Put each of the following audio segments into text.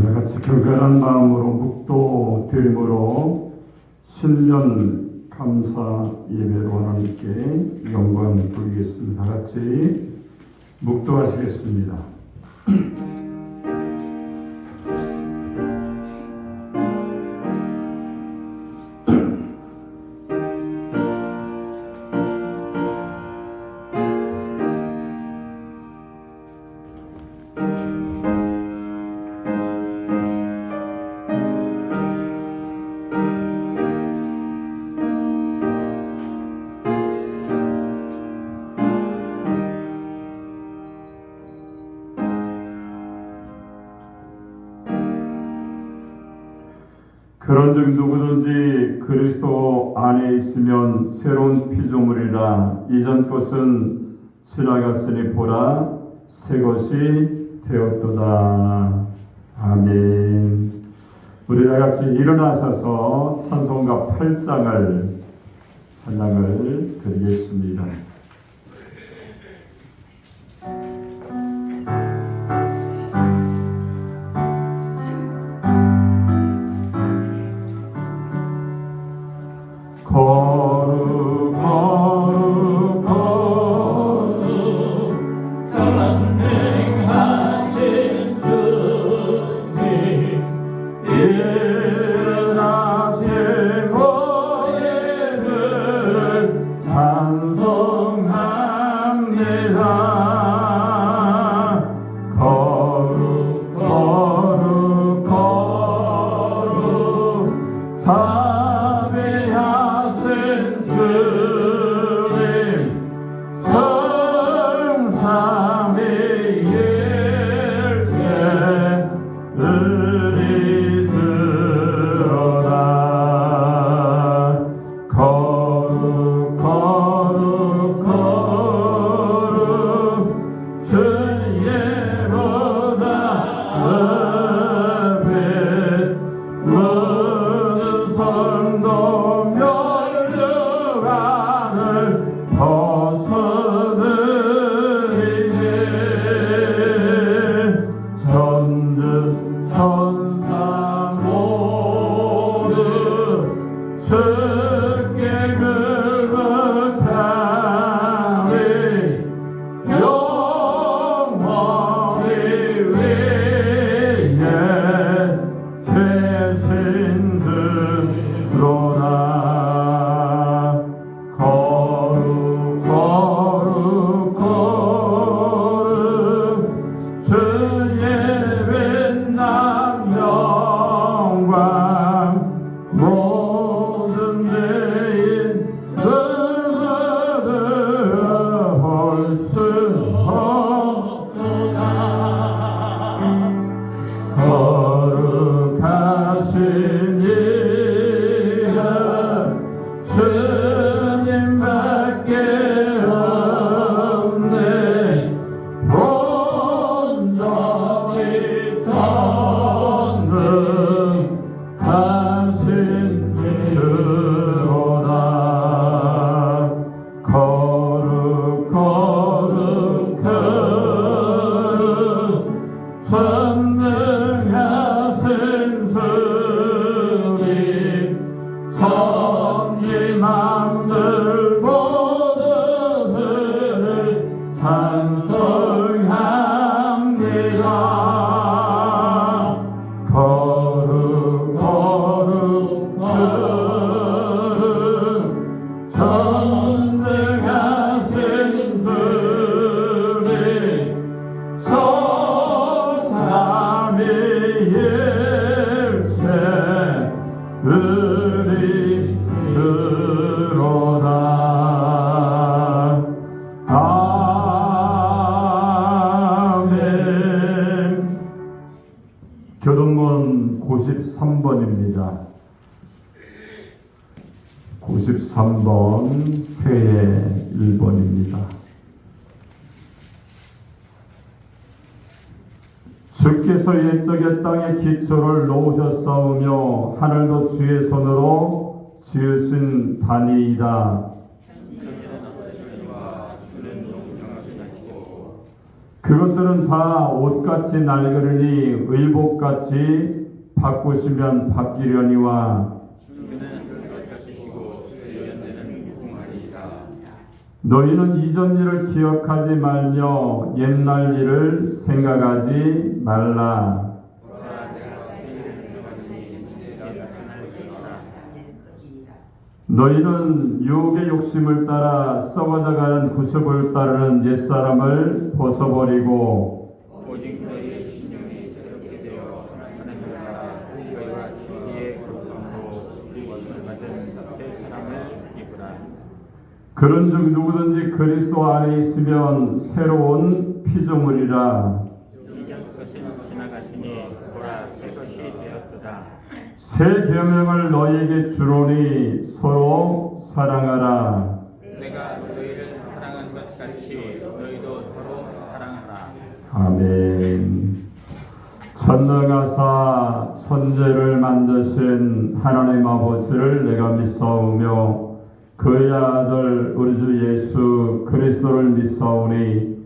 우리가 같이 경건한 마음으로 묵도 드림으로 신년 감사 예배로 하나님께 영광 돌리겠습니다. 같이 묵도하시겠습니다. 그런즉 누구든지 그리스도 안에 있으면 새로운 피조물이라 이전 것은 지나갔으니 보라 새 것이 되었도다. 아멘. 우리 다 같이 일어나셔서 찬송가 8장을 찬양을 드리겠습니다. 거룩 거룩 거룩 전능하신 주님 일어나신 모든 찬송합니다. 거룩 거룩 거룩 자비하신 주님 성삼위일체 의리스러다. 거룩 거룩 거룩 주의 보좌 앞에 모든 선도 멸류관을 벗어드리네. 전능 천사 모두 주께 그것하리 영원히 위에 계신 들로라. 거룩 거룩 거룩 주의 빛난 영광 모든 죄인 그들을 볼 수 없도다. 거룩하신 이가 주님밖에 없네. 온전히 전능하신 주로다. 거룩 거룩 거룩 전능하신 주님 천지만들 모두를 찬송합니다. 거룩 거룩 거룩 전능하신 주님 성삼위일체 의리스러다. 아멘. 교동문 93번입니다. 93번 새해 1번입니다. 주께서 옛적의 땅에 기초를 놓으셨사오며 하늘도 주의 손으로 지으신 반이이다. 그것들은 다 옷같이 낡으리니 의복같이 바꾸시면 바뀌려니와 너희는 이전 일을 기억하지 말며 옛날 일을 생각하지 말라. 너희는 유혹의 욕심을 따라 썩어져가는 구습을 따르는 옛사람을 벗어버리고 오직 너희의 신령이 새롭게 되어 하나님과 너희와 진리의 거룩함으로 구원을 받은 새 사람을 입으라. 그런즉 누구든지 그리스도 안에 있으면 새로운 피조물이라. 이전 것은 지나갔으니 보라 새 것이 되었도다. 새 계명을 너희에게 주노니 서로 사랑하라. 내가 너희를 사랑한 것 같이 너희도 서로 사랑하라. 아멘. 전능하사 천재를 만드신 하나님 아버지를 내가 믿사오며 그의 아들 우리 주 예수 그리스도를 믿사오니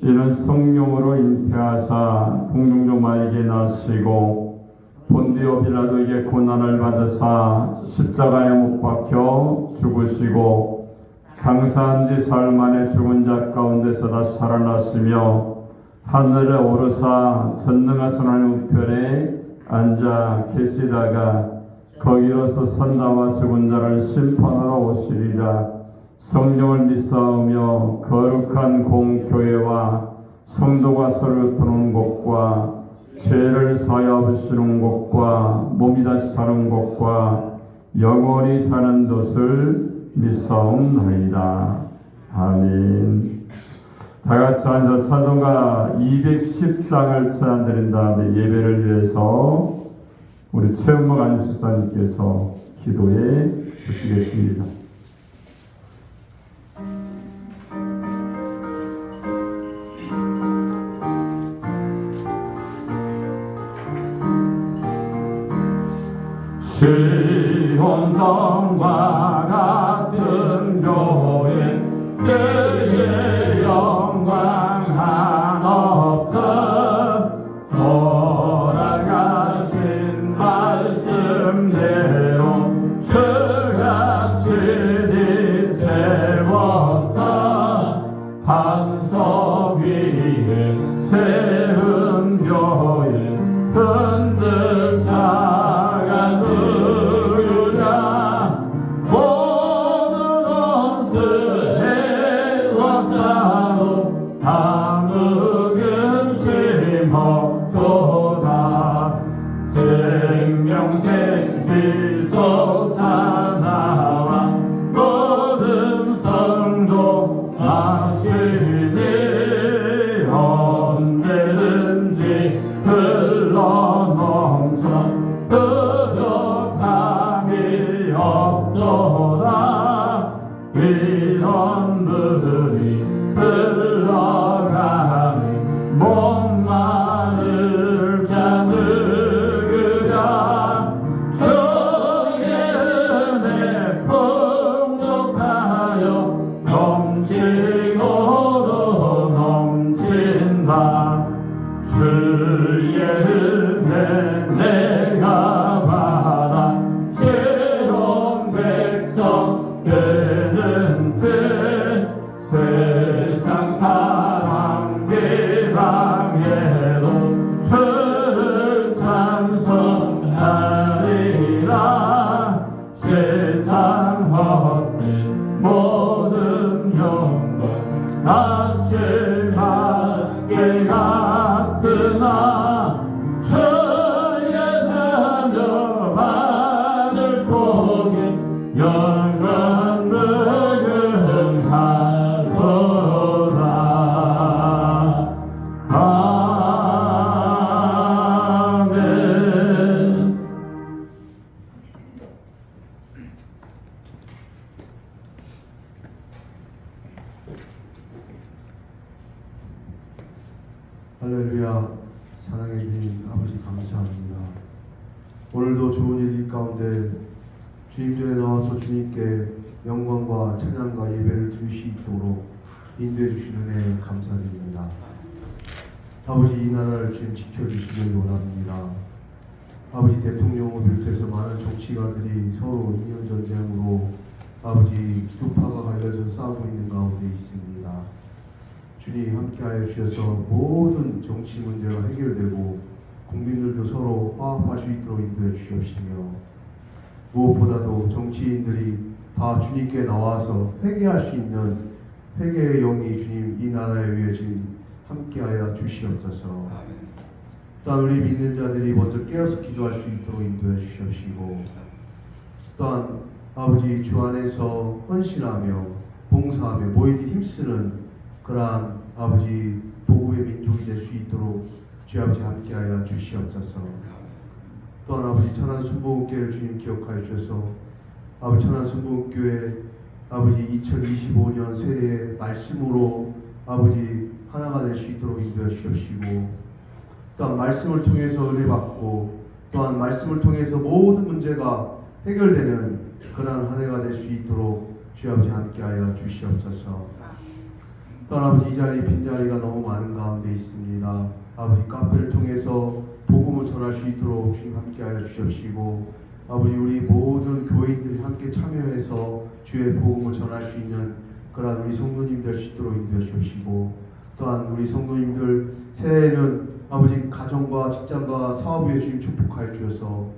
이는 성령으로 잉태하사 공중종마에게 나시고 본디오 빌라도에게 고난을 받으사 십자가에 못 박혀 죽으시고 장사한 지 사흘 만에 죽은 자 가운데서 다 살아나시며 하늘에 오르사 전능하신 하나님 우편에 앉아 계시다가 거기로서 산자와 죽은 자를 심판하러 오시리라. 성령을 믿사오며 거룩한 공교회와 성도가 서로 도는 곳과 죄를 사하시는 곳과 몸이 다시 사는 곳과 영원히 사는 것을 믿사옵나이다. 아멘. 다같이 앉아 찬송가 210장을 찬양드린 다음에 예배를 위해서 우리 최은목 안수사님께서 기도해 주시겠습니다. 시온성과 같은 교회 그의 영광 한없다. 돌아가신 말씀대로 주같이 세웠다. 반석 위에 세운 교회 흔들 차가 누구냐. 모든 원수의 원사로 아무근 심없도다. 생명생시 솟아나와 모든 성도 아시니 언제든지 흘러넘쳐 부족함이 없도다. 이런 분들이 흘러가니 목마를 자 누구랴. 주의 은혜 풍족하여 넘치고도 넘친다. 주의 은혜 내가 받아 새로운 백성 되는 때 세상 사랑 비방에도 주를 찬송하리라. 세상 헛된 모든 영광 마치 밖에 같으나 주의 자녀 받을 복이 영원 무궁하도다. 아멘. 할렐루야. 사랑해 주님 아버지 감사합니다. 오늘도 좋은 일 가운데 주님 전에 나와서 주님께 영광과 찬양과 예배를 드릴 수 있도록 인도해 주시는 은혜 감사드립니다. 아버지 이 나라를 주님 지켜주시길 원합니다. 아버지 대통령을 비롯해서 많은 정치가들이 서로 이념 전쟁으로 아버지 두파가 갈려져 싸우고 있는 가운데 있습니다. 주님 함께하여 주셔서 모든 정치 문제가 해결되고 국민들도 서로 화합할 수 있도록 인도해 주시옵시며 무엇보다도 정치인들이 다 주님께 나와서 회개할 수 있는 회개의 영이 주님 이 나라에 위해 주님 함께하여 주시옵소서. 또한 우리 믿는 자들이 먼저 깨어서 기도할 수 있도록 인도해 주시옵시고 또한 아버지 주 안에서 헌신하며 봉사하며 모이기 힘쓰는 그러한 아버지 복음의 민족이 될 수 있도록 주 아버지 함께하여 주시옵소서. 또한 아버지 천안 순복음교회를 주님 기억하여 주셔서 아버지 천안 순복음교회 아버지 2025년 새해 말씀으로 아버지 하나가 될 수 있도록 인도해 주시옵시고 또한 말씀을 통해서 은혜 받고 또한 말씀을 통해서 모든 문제가 해결되는 그러한 한 해가 될 수 있도록 주 아버지 함께하여 주시옵소서. 또한 아버지 이 자리 빈자리가 너무 많은 가운데 있습니다. 아버지 카페를 통해서 복음을 전할 수 있도록 주님 함께하여 주시옵시고 아버지 우리 모든 교인들이 함께 참여해서 주의 복음을 전할 수 있는 그러한 우리 성도님 될 수 있도록 인도해 주시옵시고 또한 우리 성도님들 새해에는 아버지 가정과 직장과 사업 위에 주님 축복하여 주셔서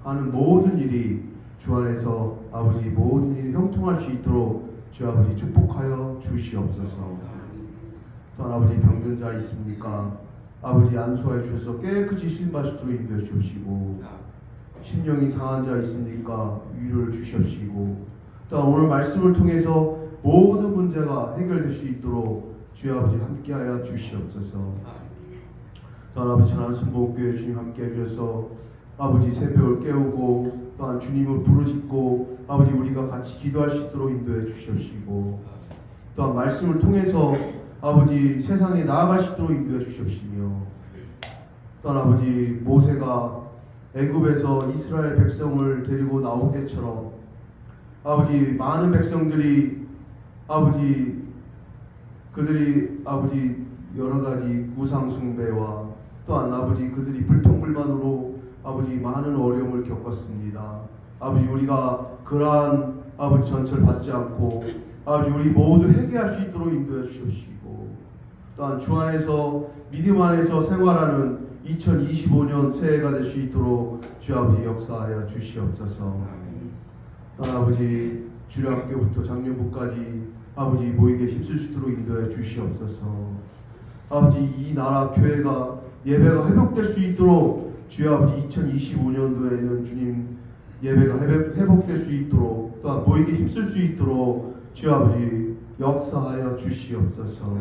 하는 모든 일이 주 안에서 아버지 모든 일이 형통할 수 있도록 주 아버지 축복하여 주시옵소서. 또한 아버지 병든 자 있습니까? 아버지 안수하여 주셔서 깨끗이 신발 수도록 인도해 주시옵시고 심령이 상한 자 있습니까? 위로를 주시옵시고 또한 오늘 말씀을 통해서 모든 문제가 해결될 수 있도록 주 아버지 함께하여 주시옵소서. 또한 아버지 천안 순복음교회 주님 함께해 주셔서 아버지 새벽을 깨우고 또한 주님을 부르짖고 아버지 우리가 같이 기도할 수 있도록 인도해 주시옵시고 또한 말씀을 통해서 아버지 세상에 나아갈 수 있도록 인도해 주시옵시며 또한 아버지 모세가 애굽에서 이스라엘 백성을 데리고 나올 때처럼 아버지 많은 백성들이 아버지 그들이 아버지 여러 가지 우상 숭배와 또한 아버지 그들이 불평불만으로 아버지 많은 어려움을 겪었습니다. 아버지 우리가 그러한 아버지 전철 받지 않고 아버지 우리 모두 회개할 수 있도록 인도해 주시옵시고 또한 주 안에서 믿음 안에서 생활하는 2025년 새해가 될 수 있도록 주 아버지 역사하여 주시옵소서. 또한 아버지 주일학교부터 작년부까지 아버지 모이게 힘쓸 수 있도록 인도해 주시옵소서. 아버지 이 나라 교회가 예배가 회복될 수 있도록 주여 아버지 2025년도에는 주님 예배가 회복될 수 있도록 또한 모이게 힘쓸 수 있도록 주여 아버지 역사하여 주시옵소서.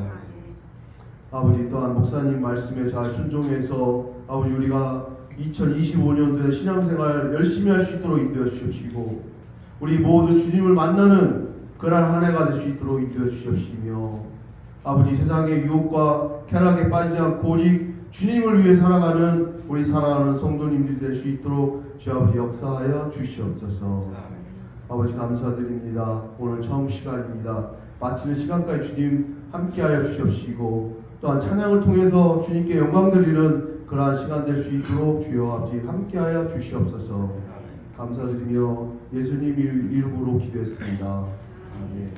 아버지 또한 목사님 말씀에 잘 순종해서 아버지 우리가 2025년도에 신앙생활 열심히 할 수 있도록 인도해 주시옵시고 우리 모두 주님을 만나는 그러한 한 해가 될 수 있도록 인도해 주시옵시며 아버지 세상의 유혹과 쾌락에 빠지지 않고 오직 주님을 위해 살아가는 우리 사랑하는 성도님들이 될 수 있도록 주 아버지 역사하여 주시옵소서. 아버지 감사드립니다. 오늘 처음 시간입니다. 마치는 시간까지 주님 함께하여 주시옵시고 또한 찬양을 통해서 주님께 영광 드리는 그러한 시간 될 수 있도록 주여 아버지 함께하여 주시옵소서. 감사드리며 예수님 이름으로 기도했습니다. 아멘.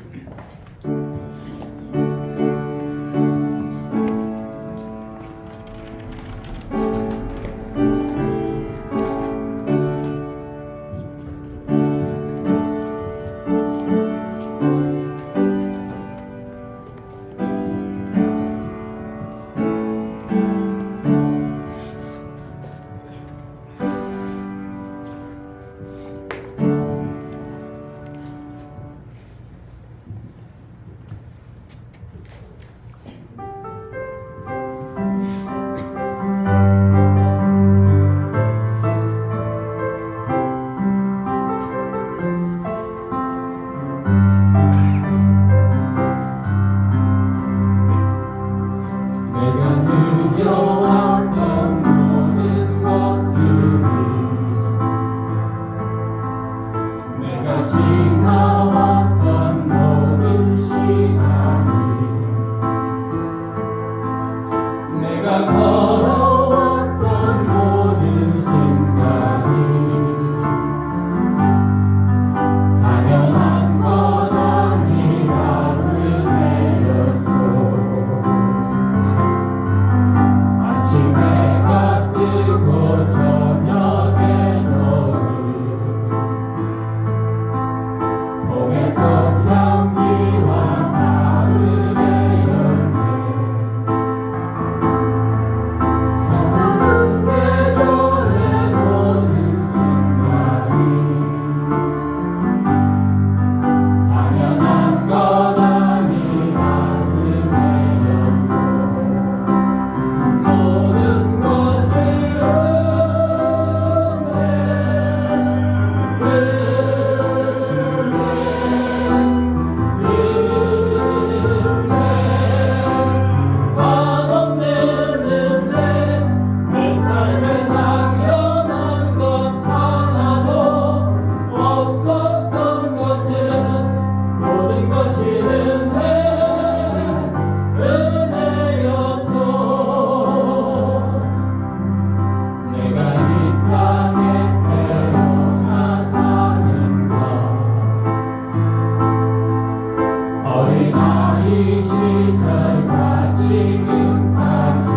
나이 시절과 지금까지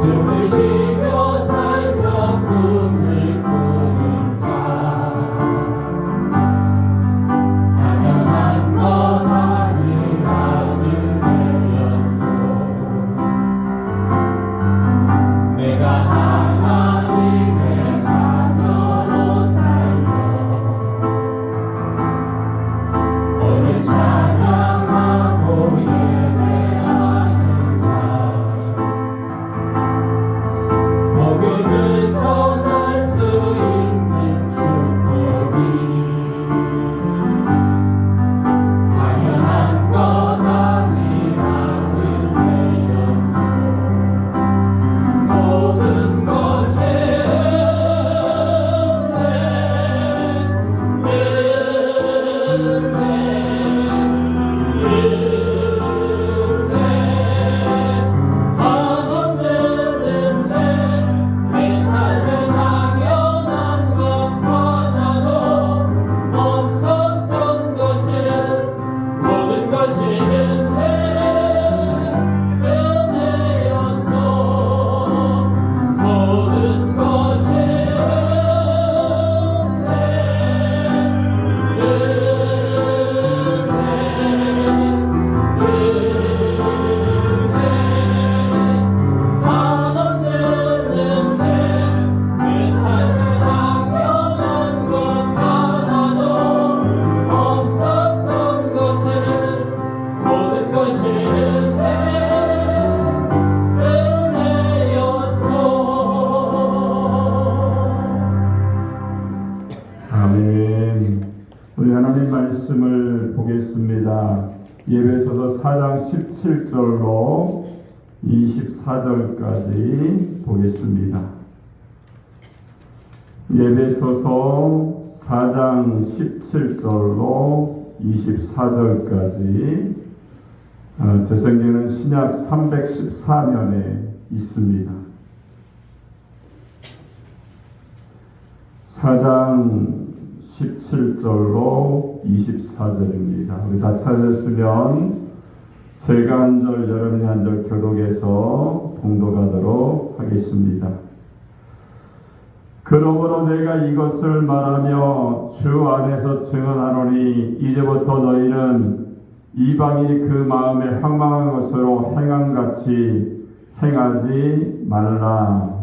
숨을 쉬며 살며 꿈을 꾸는 삶 당연한 건 아니라 은혜였어. 내가 하나님의 자녀로 살며 오늘 찬양하고 예배하는 삶 복음을 전할 수 있는 축복이 당연한 건 아니라 은혜였어. 모든 것이 내 삶에 당연한 것 하나도 없었던 것은 모든 것이 은혜였어. 모든 것이 내 삶에 당연한 것 하나도 없었던 것은 모든 것이 아멘. 우리 하나님 말씀을 보겠습니다. 예배소서 4장 17절로 24절까지 보겠습니다. 예배소서 4장 17절로 24절까지 제 성경은 신약 314면에 있습니다. 4장 17절로 24절입니다. 우리 다 찾았으면 제가 한 절, 여러분이 한 절 교독해서 봉독하도록 하겠습니다. 그러므로 내가 이것을 말하며 주 안에서 증언하노니 이제부터 너희는 이방인이 그 마음에 황망한 것으로 행함같이 행하지 말라.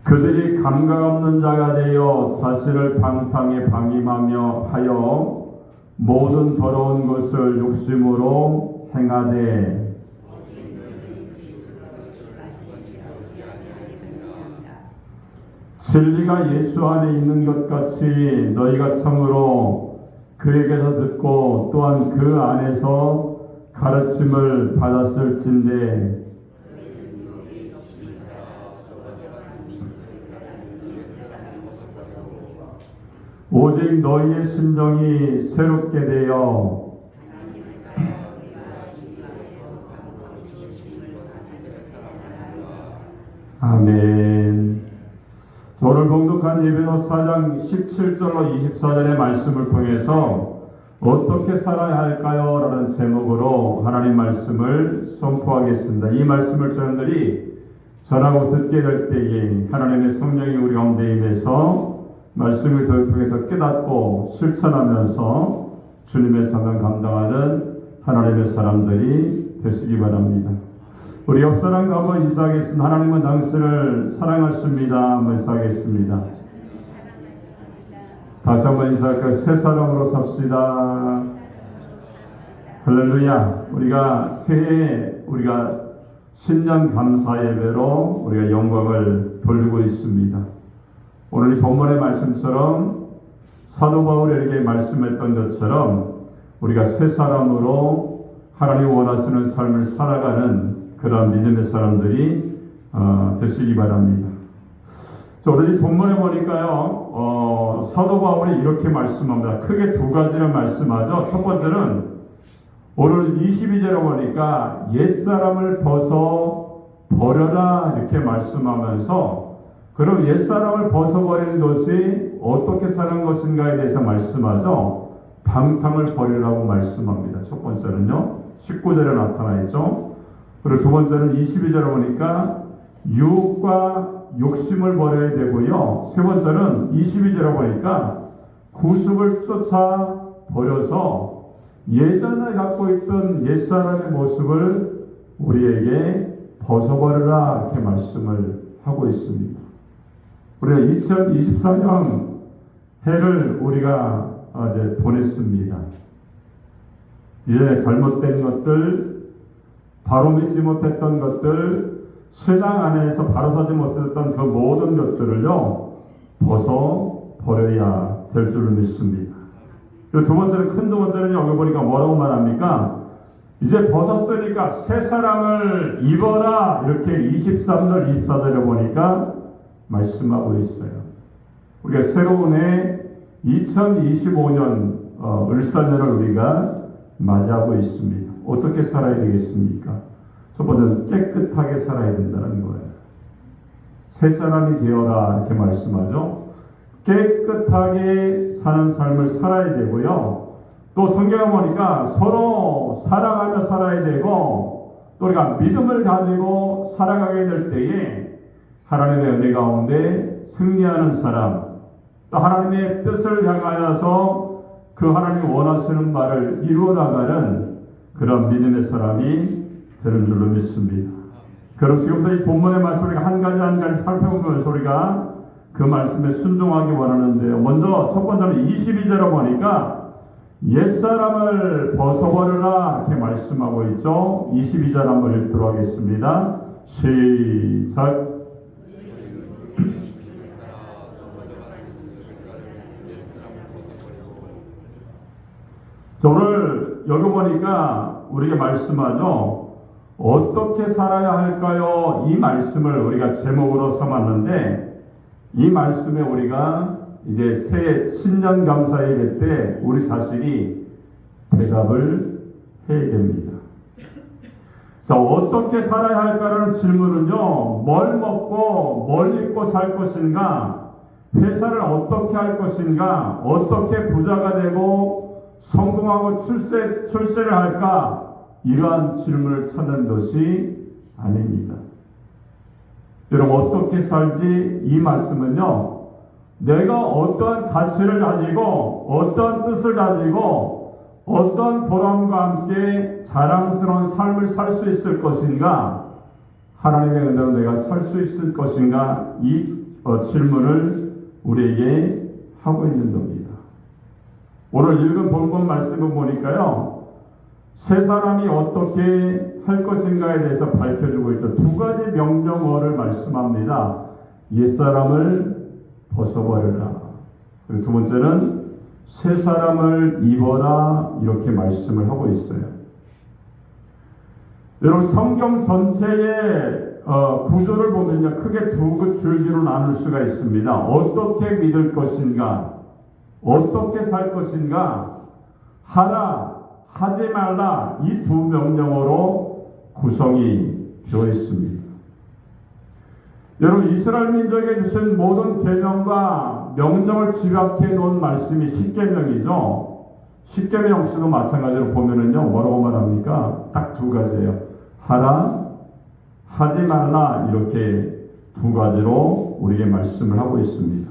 그들이 감각 없는 자가 되어 자신을 방탕에 방임하며 하여 모든 더러운 것을 욕심으로 행하되 진리가 예수 안에 있는 것 같이 너희가 참으로 그에게서 듣고 또한 그 안에서 가르침을 받았을진데 오직 너희의 심정이 새롭게 되어 아멘. 오늘 봉독한 예배소 4장 17절로 24절의 말씀을 통해서 어떻게 살아야 할까요? 라는 제목으로 하나님 말씀을 선포하겠습니다. 이 말씀을 저희들이 전하고 듣게 될 때에 하나님의 성령이 우리 가운데 임해서 말씀을 통해서 깨닫고 실천하면서 주님의 사명 감당하는 하나님의 사람들이 되시기 바랍니다. 우리 옆사람과 한번 인사하겠습니다. 하나님은 당신을 사랑하십니다. 한번 인사하겠습니다. 다시 한번 인사할까요? 새 사람으로 삽시다. 할렐루야. 우리가 새해 우리가 신년 감사 예배로 우리가 영광을 돌리고 있습니다. 오늘 이 본문의 말씀처럼 사도 바울에게 말씀했던 것처럼 우리가 새 사람으로 하나님 원하시는 삶을 살아가는 그런 믿음의 사람들이 되시기 바랍니다. 오늘 이 본문에 보니까요, 사도 바울이 이렇게 말씀합니다. 크게 두 가지를 말씀하죠. 첫 번째는 오늘 22절에 보니까 옛사람을 벗어버려라 이렇게 말씀하면서 그럼 옛사람을 벗어버리는 것이 어떻게 사는 것인가에 대해서 말씀하죠. 방탕을 버리라고 말씀합니다. 첫 번째는요. 19절에 나타나 있죠. 그리고 두 번째는 22절에 보니까 유혹과 욕심을 버려야 되고요. 세 번째는 22절에 보니까 구습을 쫓아 버려서 예전에 갖고 있던 옛사람의 모습을 우리에게 벗어버려라 이렇게 말씀을 하고 있습니다. 우리가 2024년 해를 우리가 이제 보냈습니다. 이전에 잘못된 것들, 바로 믿지 못했던 것들, 세상 안에서 바로 서지 못했던 그 모든 것들을요 벗어버려야 될 줄을 믿습니다. 두 번째는 큰 두 번째는 여기 보니까 뭐라고 말합니까? 이제 벗었으니까 새 사람을 입어라 이렇게 23절 24절에 보니까 말씀하고 있어요. 우리가 새로운 해 2025년 을사년을 우리가 맞이하고 있습니다. 어떻게 살아야 되겠습니까? 첫 번째는 깨끗하게 살아야 된다는 거예요. 새 사람이 되어라 이렇게 말씀하죠. 깨끗하게 사는 삶을 살아야 되고요. 또 성경에 보니까 서로 사랑하며 살아야 되고 또 우리가 믿음을 가지고 살아가게 될 때에 하나님의 은혜 가운데 승리하는 사람, 또 하나님의 뜻을 향하여서 그 하나님이 원하시는 바를 이루어 나가는 그런 믿음의 사람이 되는 줄로 믿습니다. 그럼 지금부터 이 본문의 말씀을 한 가지 살펴보면서 우리가 그 말씀에 순종하기 원하는데요. 먼저 첫 번째는 22절에 보니까 옛사람을 벗어버려라 이렇게 말씀하고 있죠. 22절 한번 읽도록 하겠습니다. 시작. 오늘 여기 보니까 우리에게 말씀하죠. 어떻게 살아야 할까요? 이 말씀을 우리가 제목으로 삼았는데 이 말씀에 우리가 이제 새해 신년 감사일 때 우리 자신이 대답을 해야 됩니다. 자, 어떻게 살아야 할까라는 질문은요, 뭘 먹고 뭘 입고 살 것인가, 회사를 어떻게 할 것인가, 어떻게 부자가 되고 성공하고 출세를 할까, 이러한 질문을 찾는 것이 아닙니다. 여러분, 어떻게 살지? 이 말씀은요, 내가 어떠한 가치를 가지고 어떠한 뜻을 가지고 어떠한 보람과 함께 자랑스러운 삶을 살 수 있을 것인가, 하나님의 은혜로 내가 살 수 있을 것인가, 이 질문을 우리에게 하고 있는 겁니다. 오늘 읽은 본문 말씀을 보니까요, 세 사람이 어떻게 할 것인가에 대해서 밝혀주고 있죠. 두 가지 명령어를 말씀합니다. 옛사람을 벗어버려라. 그리고 두 번째는 새 사람을 입어라 이렇게 말씀을 하고 있어요. 여러분, 성경 전체의 구조를 보면요, 크게 두 줄기로 나눌 수가 있습니다. 어떻게 믿을 것인가, 어떻게 살 것인가, 하라, 하지 말라, 이 두 명령어로 구성이 되어 있습니다. 여러분, 이스라엘 민족에게 주신 모든 계명과 명령을 집약해 놓은 말씀이 십계명이죠. 십계명 역시도 마찬가지로 보면은요, 뭐라고 말합니까? 딱 두 가지예요. 하라, 하지 말라, 이렇게 두 가지로 우리에게 말씀을 하고 있습니다.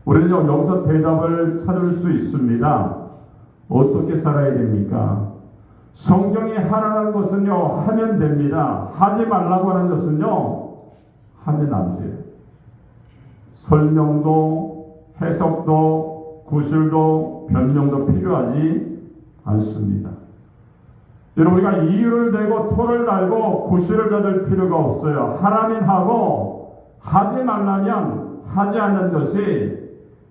우리는 여기서 대답을 찾을 수 있습니다. 어떻게 살아야 됩니까? 성경이 하라는 것은요, 하면 됩니다. 하지 말라고 하는 것은요, 하면 안 돼요. 설명도, 해석도, 구술도, 변명도 필요하지 않습니다. 여러분, 우리가 이유를 대고 토를 달고 구술을 찾을 필요가 없어요. 하라면 하고, 하지 말라면 하지 않는 것이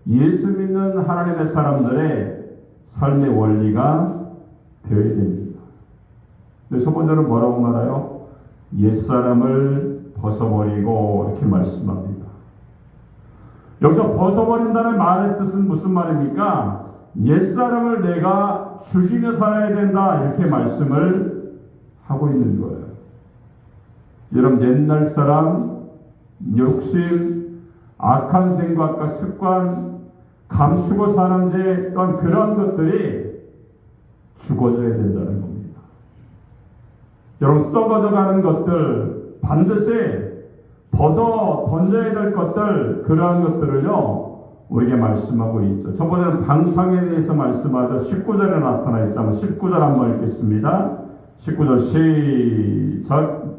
예수 믿는 하나님의 사람들의 삶의 원리가 되어야 됩니다. 근데 첫 번째는 뭐라고 말해요? 옛사람을 벗어버리고 이렇게 말씀합니다. 여기서 벗어버린다는 말의 뜻은 무슨 말입니까? 옛사람을 내가 죽이며 살아야 된다 이렇게 말씀을 하고 있는 거예요. 여러분 옛날 사람 욕심, 악한 생각과 습관, 감추고 사는 데 어떤 그런 것들이 죽어져야 된다는 겁니다. 여러분 썩어져 가는 것들 반드시 벗어 던져야 될 것들 그러한 것들을요 우리에게 말씀하고 있죠. 저번에는 방탕에 대해서 말씀하죠. 19절에 나타나 있죠. 19절 한번 읽겠습니다. 19절 시작.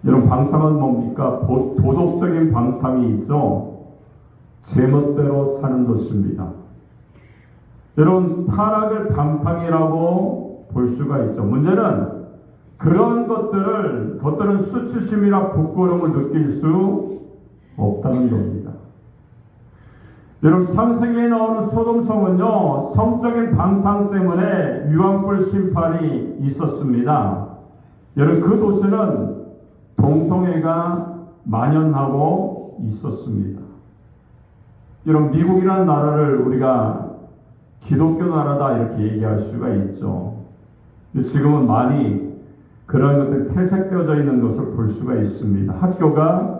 여러분 방탕은 뭡니까? 도덕적인 방탕이 있죠. 제멋대로 사는 것입니다. 여러분 타락을 방탕이라고 볼 수가 있죠. 문제는 그런 것들은 수치심이나 부끄러움을 느낄 수 없다는 겁니다. 여러분 창세기에 나오는 소돔성은요 성적인 방탕 때문에 유황불 심판이 있었습니다. 여러분 그 도시는 동성애가 만연하고 있었습니다. 여러분 미국이라는 나라를 우리가 기독교 나라다 이렇게 얘기할 수가 있죠. 지금은 많이 그런 것들이 퇴색되어져 있는 것을 볼 수가 있습니다. 학교가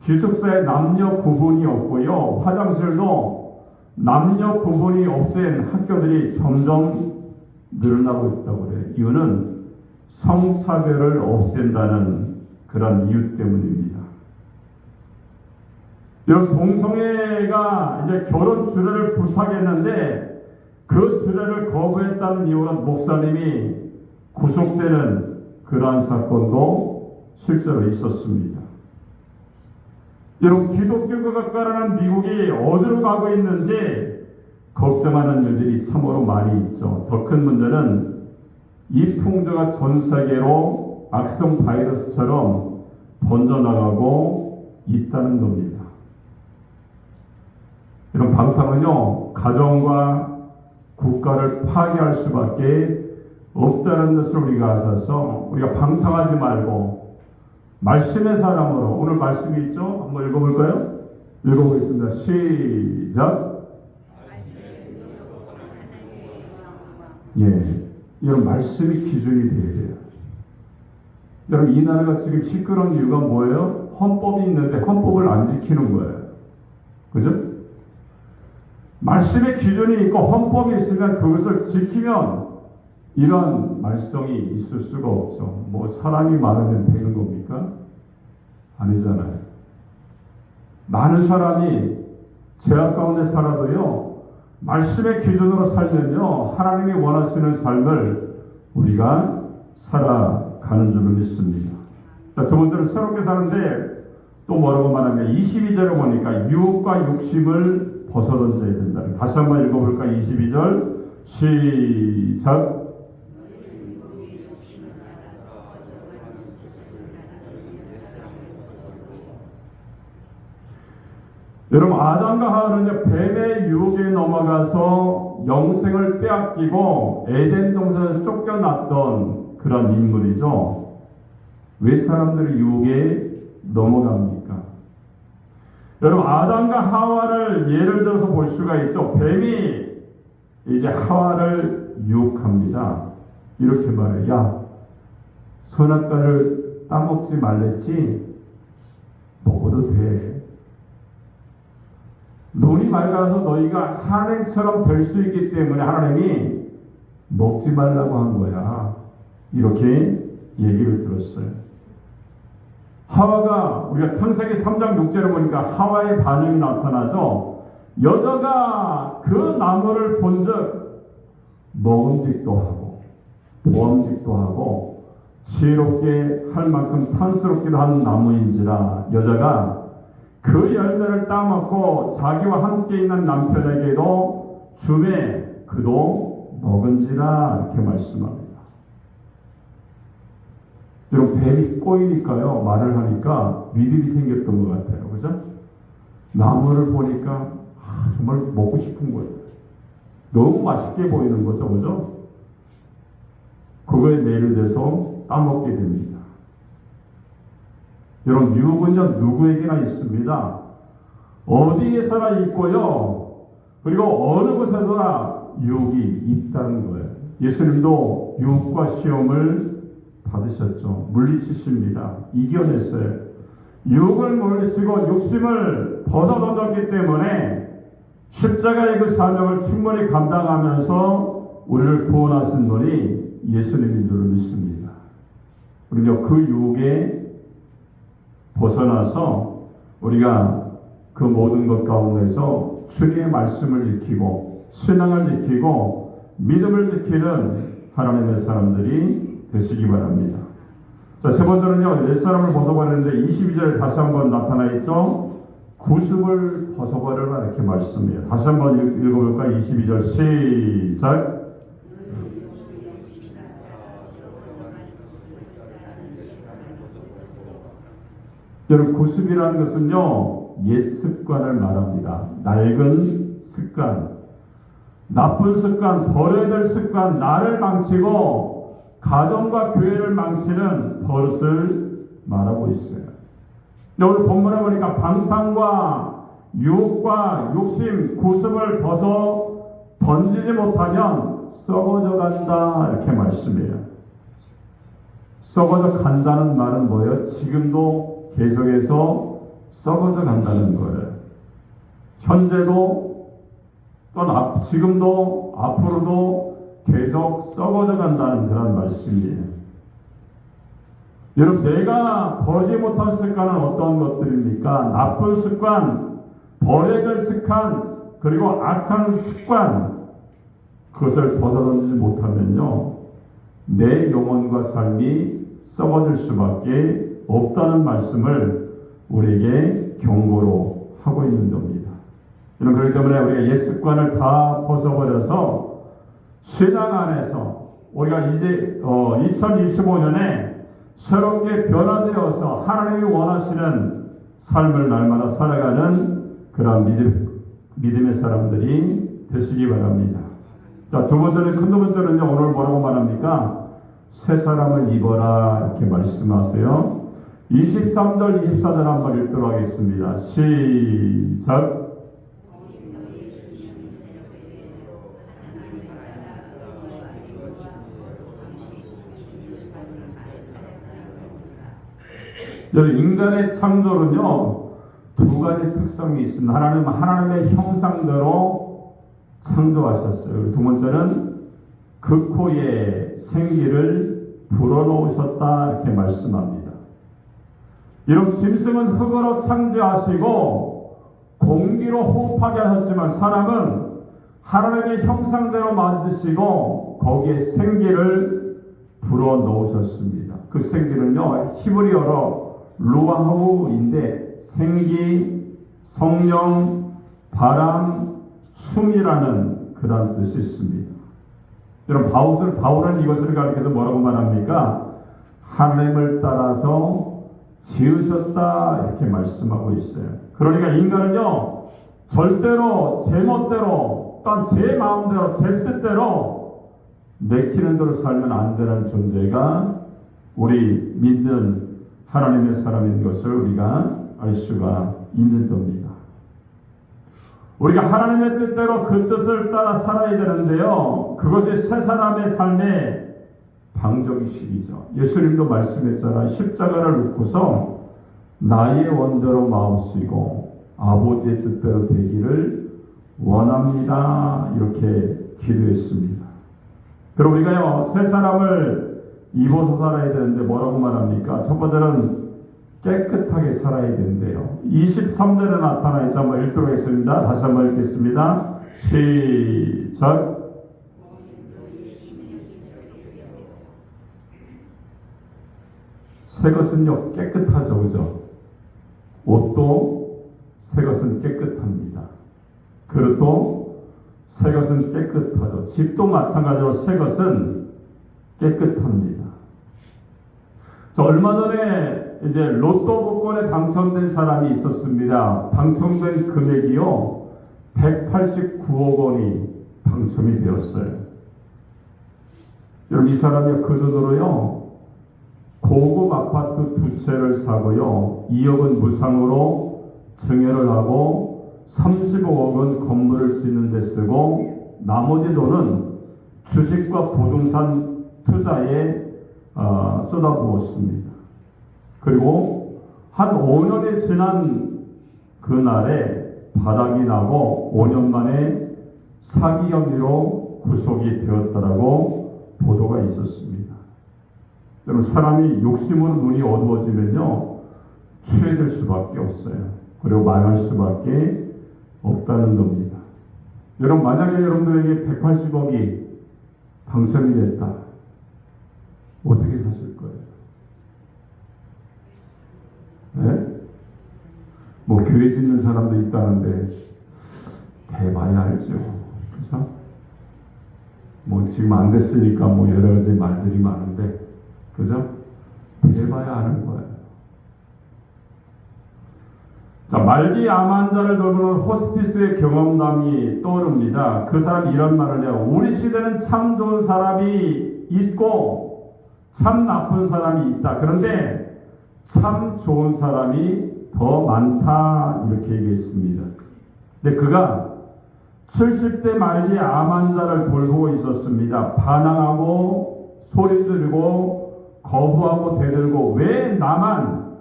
기숙사에 남녀 구분이 없고요. 화장실도 남녀 구분이 없앤 학교들이 점점 늘어나고 있다고 그래요. 이유는 성차별을 없앤다는 그런 이유 때문입니다. 여러분 동성애가 이제 결혼 주례를 부탁했는데 그 주례를 거부했다는 이유로 목사님이 구속되는 그러한 사건도 실제로 있었습니다. 여러분 기독교가 가라는 미국이 어디로 가고 있는지 걱정하는 일들이 참으로 많이 있죠. 더 큰 문제는 이 풍조가 전 세계로 악성 바이러스처럼 번져나가고 있다는 겁니다. 이런 방탕은요 가정과 국가를 파괴할 수밖에 없다는 것을 우리가 아셔서 우리가 방탕하지 말고 말씀의 사람으로 오늘 말씀이 있죠? 한번 읽어볼까요? 읽어보겠습니다. 시작. 예, 이런 말씀이 기준이 돼야 돼요. 여러분 이 나라가 지금 시끄러운 이유가 뭐예요? 헌법이 있는데 헌법을 안 지키는 거예요. 그죠? 말씀의 기준이 있고 헌법이 있으면 그것을 지키면 이런 말썽이 있을 수가 없죠. 뭐 사람이 많으면 되는 겁니까? 아니잖아요. 많은 사람이 죄악 가운데 살아도요 말씀의 기준으로 살면요 하나님이 원하시는 삶을 우리가 살아가는 줄을 믿습니다. 자, 두 번째는 새롭게 사는데 또 뭐라고 말하면 22절에 보니까 유혹과 욕심을 벗어던져야 된다. 다시 한번 읽어볼까? 22절 시작. 여러분 아담과 하와는 뱀의 유혹에 넘어가서 영생을 빼앗기고 에덴 동산에서 쫓겨났던 그런 인물이죠. 왜 사람들이 유혹에 넘어갑니까? 여러분 아담과 하와를 예를 들어서 볼 수가 있죠. 뱀이 이제 하와를 유혹합니다. 이렇게 말해요. 야, 선악과를 따먹지 말랬지? 먹어도 돼. 눈이 맑아서 너희가 하나님처럼 될 수 있기 때문에 하나님이 먹지 말라고 한 거야. 이렇게 얘기를 들었어요. 하와가 우리가 창세기 3장 6절에 보니까 하와의 반응이 나타나죠. 여자가 그 나무를 본즉 먹음직도 하고 보암직도 하고 지혜롭게 할 만큼 탐스럽기도 한 나무인지라 여자가 그 열매를 따먹고 자기와 함께 있는 남편에게도 주매 그도 먹은지라 이렇게 말씀합니다. 여러분 뱀이 꼬이니까요 말을 하니까 믿음이 생겼던 것 같아요. 그죠? 나무를 보니까 정말 먹고 싶은 거예요. 너무 맛있게 보이는 거죠. 그죠? 그거에 매료돼서 따먹게 됩니다. 여러분, 유혹은요, 누구에게나 있습니다. 어디에서나 있고요. 그리고 어느 곳에서나 유혹이 있다는 거예요. 예수님도 유혹과 시험을 받으셨죠. 물리치십니다. 이겨냈어요. 유혹을 물리치고 욕심을 벗어던졌기 때문에 십자가의 그 사명을 충분히 감당하면서 우리를 구원하신 분이 예수님인 줄 믿습니다. 우리는 그 유혹에 벗어나서 우리가 그 모든 것 가운데서 주님의 말씀을 지키고 신앙을 지키고 믿음을 지키는 하나님의 사람들이 되시기 바랍니다. 자, 세 번째는요, 옛사람을 벗어버리는데 22절에 다시 한번 나타나 있죠. 구습을 벗어버려라 이렇게 말씀해요. 다시 한번 읽어볼까요? 22절 시작. 여러분, 구습이라는 것은요, 옛 습관을 말합니다. 낡은 습관, 나쁜 습관, 버려야 될 습관, 나를 망치고 가정과 교회를 망치는 버릇을 말하고 있어요. 오늘 본문에 보니까 방탕과 유혹과 욕심, 구습을 벗어 던지지 못하면 썩어져 간다 이렇게 말씀해요. 썩어져 간다는 말은 뭐예요? 지금도 계속해서 썩어져 간다는 거예요. 현재도 또 지금도 앞으로도 계속 썩어져 간다는 그런 말씀이에요. 여러분, 내가 버리지 못한 습관은 어떤 것들입니까? 나쁜 습관, 버려야 될 습관, 그리고 악한 습관, 그것을 벗어던지지 못하면요, 내 영혼과 삶이 썩어질 수밖에 없다는 말씀을 우리에게 경고로 하고 있는 겁니다. 그렇기 때문에 우리가 옛 습관을 다 벗어버려서 신앙 안에서 우리가 이제 2025년에 새롭게 변화되어서 하나님이 원하시는 삶을 날마다 살아가는 그런 믿음의 사람들이 되시기 바랍니다. 자, 두 번째는, 큰 두 번째는요, 오늘 뭐라고 말합니까? 새 사람을 입어라 이렇게 말씀하세요. 23절 24절 한번 읽도록 하겠습니다. 시작. 여러분, 인간의 창조는요, 두 가지 특성이 있습니다. 하나님은 하나님의 형상대로 창조하셨어요. 두 번째는 그 코에 생기를 불어넣으셨다 이렇게 말씀합니다. 여러분, 짐승은 흙으로 창조하시고 공기로 호흡하게 하셨지만 사람은 하나님의 형상대로 만드시고 거기에 생기를 불어넣으셨습니다. 그 생기는요, 히브리어로 루아흐인데 생기, 성령, 바람, 숨이라는 그런 뜻이 있습니다. 여러분, 바울은 이것을 가리켜서 뭐라고 말합니까? 하나님을 따라서 지으셨다 이렇게 말씀하고 있어요. 그러니까 인간은요, 절대로 제 멋대로, 또한 제 마음대로, 제 뜻대로 내키는 대로 살면 안 되는 존재가 우리 믿는 하나님의 사람인 것을 우리가 알 수가 있는 겁니다. 우리가 하나님의 뜻대로 그 뜻을 따라 살아야 되는데요, 그것이 새 사람의 삶의 방정식이죠. 예수님도 말씀했잖아요. 십자가를 놓고서 나의 원대로 마음쓰고 아버지의 뜻대로 되기를 원합니다 이렇게 기도했습니다. 그럼 우리가요, 새 사람을 입어서 살아야 되는데 뭐라고 말합니까? 첫 번째는 깨끗하게 살아야 된대요. 23절에 나타나 있죠. 한번 읽도록 하겠습니다. 다시 한번 읽겠습니다. 시작. 새 것은요, 깨끗하죠, 그죠? 옷도 새 것은 깨끗합니다. 그릇도 새 것은 깨끗하죠. 집도 마찬가지로 새 것은 깨끗합니다. 저 얼마 전에 이제 로또 복권에 당첨된 사람이 있었습니다. 당첨된 금액이요, 189억 원이 당첨이 되었어요. 여러분, 이 사람이 그 돈으로요, 고급 아파트 2채를 사고요. 2억은 무상으로 증여를 하고 35억은 건물을 짓는 데 쓰고 나머지 돈은 주식과 부동산 투자에 쏟아부었습니다. 그리고 한 5년이 지난 그날에 바닥이 나고 5년 만에 사기 혐의로 구속이 되었다라고 보도가 있었습니다. 여러분, 사람이 욕심으로 눈이 어두워지면요 취해질 수밖에 없어요. 그리고 망할 수밖에 없다는 겁니다. 여러분, 만약에 여러분들에게 180억이 당첨이 됐다, 어떻게 사실 거예요? 네? 뭐 교회 짓는 사람도 있다는데 대봐야 알죠. 그래서 뭐 지금 안 됐으니까 뭐 여러 가지 말들이 많은데, 그죠? 대봐야 아는 거예요. 자, 말기 암 환자를 돌보는 호스피스의 경험담이 떠오릅니다. 그 사람이 이런 말을 해요. 우리 시대는 참 좋은 사람이 있고 참 나쁜 사람이 있다. 그런데 참 좋은 사람이 더 많다. 이렇게 얘기했습니다. 근데 그가 70대 말기 암 환자를 돌보고 있었습니다. 반항하고 소리 지르고 거부하고 대들고 왜 나만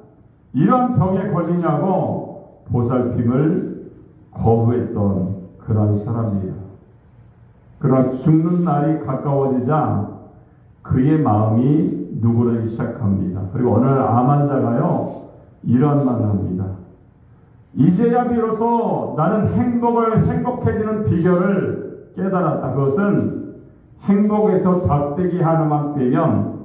이런 병에 걸리냐고 보살핌을 거부했던 그런 사람이에요. 그러나 죽는 날이 가까워지자 그의 마음이 누그러지기 시작합니다. 그리고 어느 날 암 환자가요 이런 말을 합니다. 이제야 비로소 나는 행복해지는 비결을 깨달았다. 그것은 행복에서 작대기 하나만 빼면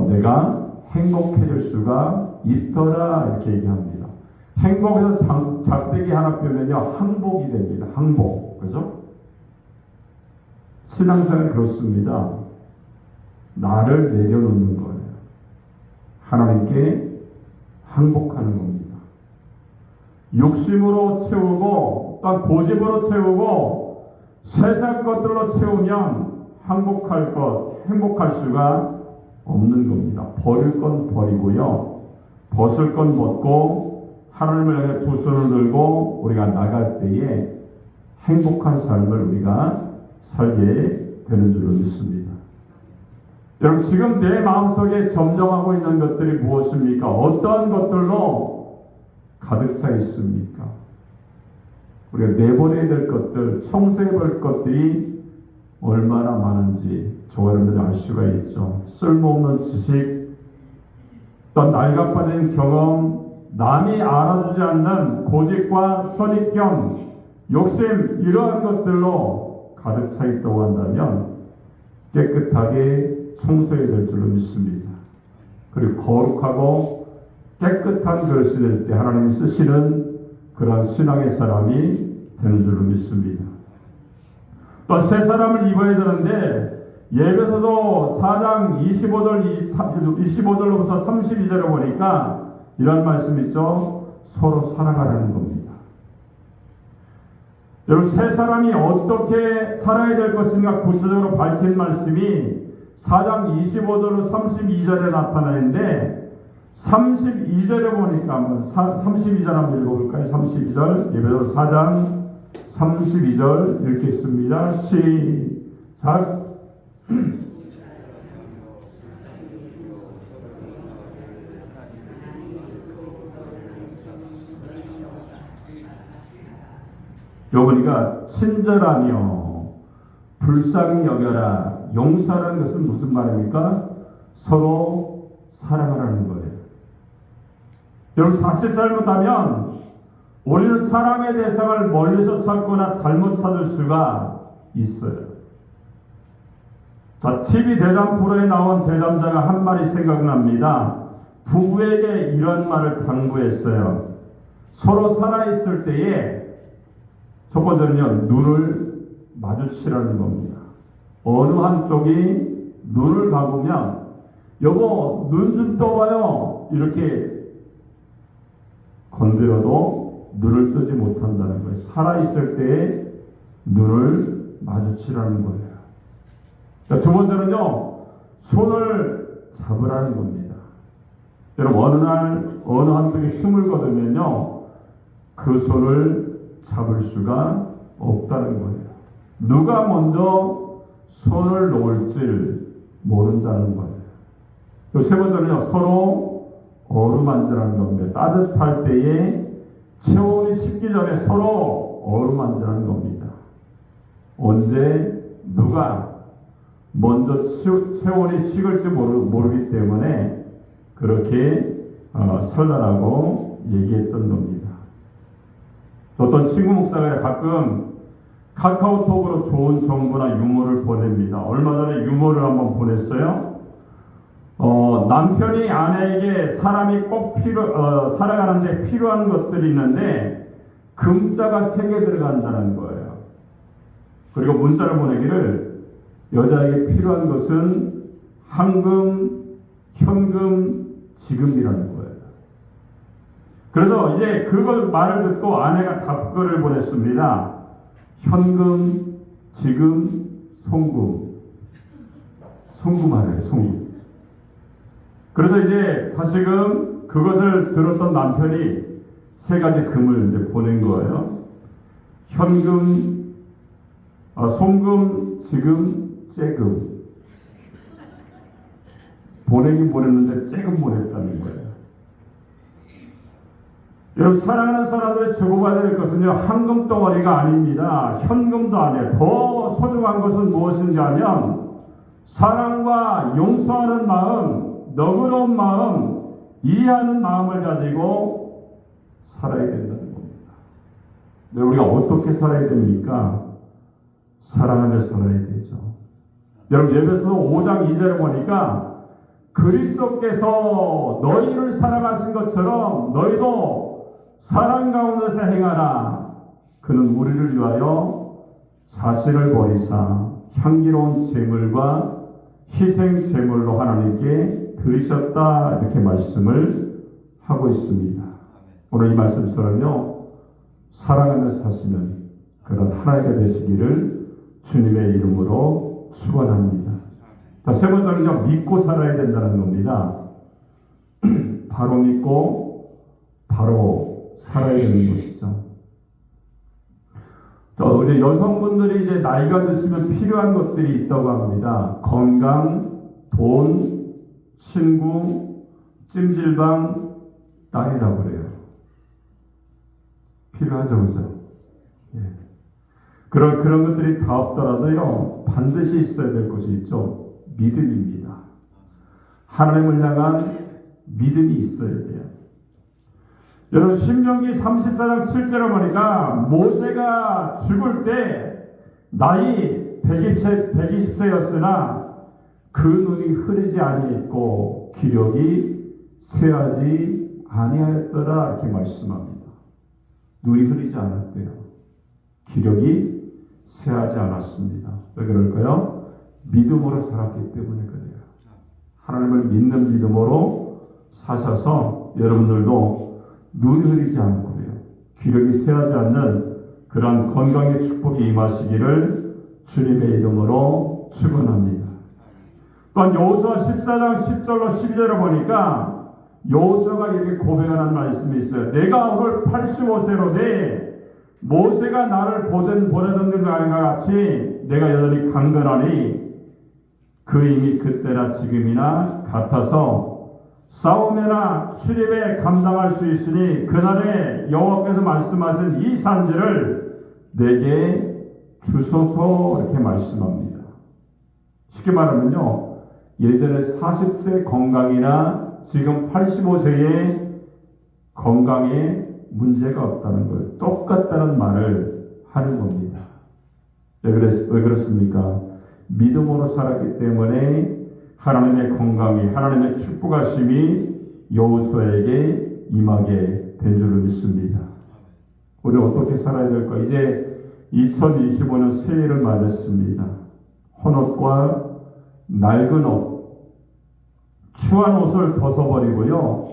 내가 행복해질 수가 있더라. 이렇게 얘기합니다. 행복에서 작대기 하나 빼면요 항복이 됩니다. 항복. 그죠? 신앙생활 그렇습니다. 나를 내려놓는 거예요. 하나님께 항복하는 겁니다. 욕심으로 채우고 또 고집으로 채우고 세상 것들로 채우면 행복할 수가 없는 겁니다. 버릴 건 버리고요. 벗을 건 벗고 하나님을 향해 두 손을 들고 우리가 나갈 때에 행복한 삶을 우리가 살게 되는 줄로 믿습니다. 여러분, 지금 내 마음속에 점령하고 있는 것들이 무엇입니까? 어떠한 것들로 가득 차 있습니까? 우리가 내버려야 될 것들, 청소해 볼 것들이 얼마나 많은지 저와 여러분들이 알 수가 있죠. 쓸모없는 지식, 또 낡아빠진 경험, 남이 알아주지 않는 고집과 선입견, 욕심, 이러한 것들로 가득 차 있다고 한다면 깨끗하게 청소해야 될 줄로 믿습니다. 그리고 거룩하고 깨끗한 그릇이 될 때 하나님이 쓰시는 그러한 신앙의 사람이 되는 줄로 믿습니다. 또 새 사람을 입어야 되는데 예배소서 4장 25절로부터 32절에 보니까 이런 말씀 있죠. 서로 사랑하라는 겁니다. 여러분, 새 사람이 어떻게 살아야 될 것인가 구체적으로 밝힌 말씀이 4장 25절로 32절에 나타나는데 32절에 보니까 한번 32절 한번 읽어볼까요? 32절 예배소서 4장 32절 읽겠습니다. 시작. 여보니까 친절하며 불쌍히 여겨라. 용서하라는 것은 무슨 말입니까? 서로 사랑하라는 거예요. 여러분, 자칫 잘못하면 우리는 사랑의 대상을 멀리서 찾거나 잘못 찾을 수가 있어요. 자, TV 대담 프로에 나온 대담자가 한 말이 생각납니다. 부부에게 이런 말을 당부했어요. 서로 살아있을 때에 첫 번째는요, 눈을 마주치라는 겁니다. 어느 한쪽이 눈을 감으면 여보 눈 좀 떠봐요 이렇게 건드려도 눈을 뜨지 못한다는 거예요. 살아있을 때에 눈을 마주치라는 거예요. 자, 두 번째는요, 손을 잡으라는 겁니다. 여러분 어느 날 어느 한쪽이 숨을 거두면요 그 손을 잡을 수가 없다는 거예요. 누가 먼저 손을 놓을지 모른다는 거예요. 또 세 번째는요 서로 어루만지라는 겁니다. 따뜻할 때에 체온이 식기 전에 서로 어루만지라는 겁니다. 언제 누가 먼저 체온이 식을지 모르기 때문에 그렇게 설날하고 얘기했던 겁니다. 어떤 친구 목사가 가끔 카카오톡으로 좋은 정보나 유머를 보냅니다. 얼마 전에 유머를 한번 보냈어요. 남편이 아내에게 사람이 꼭 살아가는데 필요한 것들이 있는데 금자가 3개 들어간다는 거예요. 그리고 문자를 보내기를 여자에게 필요한 것은 황금, 현금, 지금이라는 거예요. 그래서 이제 그걸 말을 듣고 아내가 답글을 보냈습니다. 현금, 지금, 송금. 송금하래요, 송금. 그래서 이제 다시금 그것을 들었던 남편이 3가지 금을 이제 보낸 거예요. 현금, 송금, 지금, 째금. 보내긴 보냈는데 째금 보냈다는 거예요. 여러분 사랑하는 사람들이 주고받아야 될 것은요 황금 덩어리가 아닙니다. 현금도 아니에요. 더 소중한 것은 무엇인지 하면 사랑과 용서하는 마음, 너그러운 마음, 이해하는 마음을 가지고 살아야 된다는 겁니다. 근데 우리가 어떻게 살아야 됩니까? 사랑하며 살아야 되죠. 여러분 예배서 5장 2절에 보니까 그리스도께서 너희를 사랑하신 것처럼 너희도 사랑 가운데서 행하라. 그는 우리를 위하여 자신을 버리사 향기로운 제물과 희생 제물로 하나님께 드리셨다. 이렇게 말씀을 하고 있습니다. 오늘 이 말씀처럼요 사랑하면서 사시는 그런 하나님이 되시기를 주님의 이름으로 축원합니다. 자, 세 번째는요 믿고 살아야 된다는 겁니다. 바로 믿고 바로 살아야 되는 것이죠. 우리 여성분들이 이제 나이가 드시면 필요한 것들이 있다고 합니다. 건강, 돈, 친구, 찜질방, 딸이라고 그래요. 필요하죠, 그죠? 예. 그런 것들이 다 없더라도요, 반드시 있어야 될 것이 있죠. 믿음입니다. 하나님을 향한 믿음이 있어야 돼요. 여러분 신명기 34장 7절에 보니까 모세가 죽을 때 나이 120세였으나 그 눈이 흐리지 아니했고 기력이 쇠하지 아니하였더라 이렇게 말씀합니다. 눈이 흐리지 않았대요. 기력이 쇠하지 않았습니다. 왜 그럴까요? 믿음으로 살았기 때문에 그래요. 하나님을 믿는 믿음으로 사셔서 여러분들도 눈이 흐리지 않고요. 기력이 쇠하지 않는 그런 건강의 축복이 임하시기를 주님의 이름으로 축원합니다. 또한 여호수아 14장 10절로 12절을 보니까 여호수아가 이렇게 고백하는 말씀이 있어요. 내가 오늘 85세로 돼 모세가 나를 보내던 것과 같이 내가 여전히 강건하니 그 이미 그때나 지금이나 같아서 싸움이나 출입에 감당할 수 있으니 그날에 여호와께서 말씀하신 이 산지를 내게 주소서 이렇게 말씀합니다. 쉽게 말하면요 예전에 40세 건강이나 지금 85세의 건강에 문제가 없다는 거예요. 똑같다는 말을 하는 겁니다. 왜 그렇습니까? 믿음으로 살았기 때문에 하나님의 건강이 하나님의 축복하심이 여호수아에게 임하게 된 줄을 믿습니다. 우리 어떻게 살아야 될까? 이제 2025년 새해를 맞았습니다. 헌옷과 낡은 옷, 추한 옷을 벗어버리고요.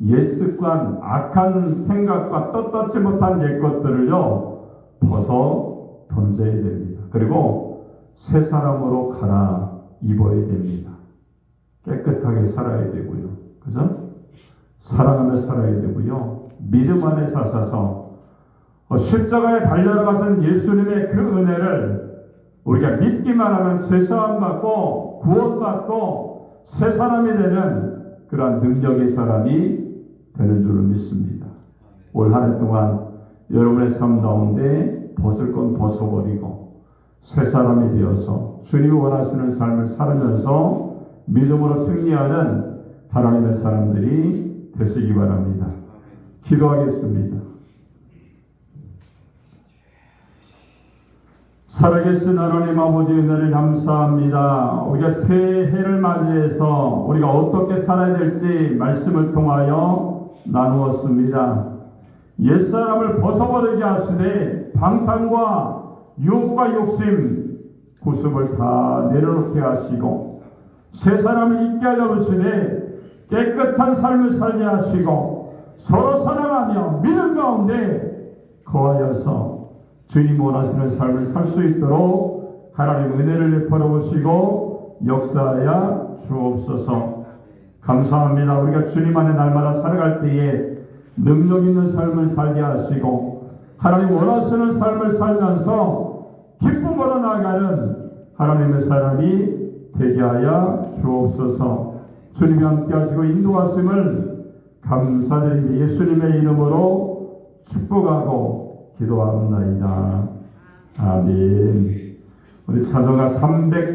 옛 습관, 악한 생각과 떳떳지 못한 옛 것들을요 벗어 던져야 됩니다. 그리고 새 사람으로 갈아 입어야 됩니다. 깨끗하게 살아야 되고요. 그죠? 사랑하며 살아야 되고요. 믿음 안에 사셔서 십자가에 달려가신 예수님의 그 은혜를 우리가 믿기만 하면 죄사함 받고 구원받고 새 사람이 되는 그러한 능력의 사람이 되는 줄을 믿습니다. 올 한 해 동안 여러분의 삶 가운데 벗을 건 벗어버리고 새 사람이 되어서 주님이 원하시는 삶을 살면서 믿음으로 승리하는 하나님의 사람들이 되시기 바랍니다. 기도하겠습니다. 살아계신 하나님 아버지 은혜를 감사합니다. 우리가 새해를 맞이해서 우리가 어떻게 살아야 될지 말씀을 통하여 나누었습니다. 옛사람을 벗어버리게 하시되 방탕과 유혹과 욕심, 구습을 다 내려놓게 하시고 새 사람을 있게 하려 하시되 깨끗한 삶을 살게 하시고 서로 사랑하며 믿음 가운데 거하여서 주님 원하시는 삶을 살 수 있도록 하나님 은혜를 베풀어 보시고 역사하여 주옵소서. 감사합니다. 우리가 주님 안에 날마다 살아갈 때에 능력 있는 삶을 살게 하시고 하나님 원하시는 삶을 살면서 기쁨으로 나아가는 하나님의 사람이 되게 하여 주옵소서. 주님이 함께 하시고 인도하심을 감사드리며 예수님의 이름으로 축복하고 기도하옵나이다. 아멘. 우리 찬송가 300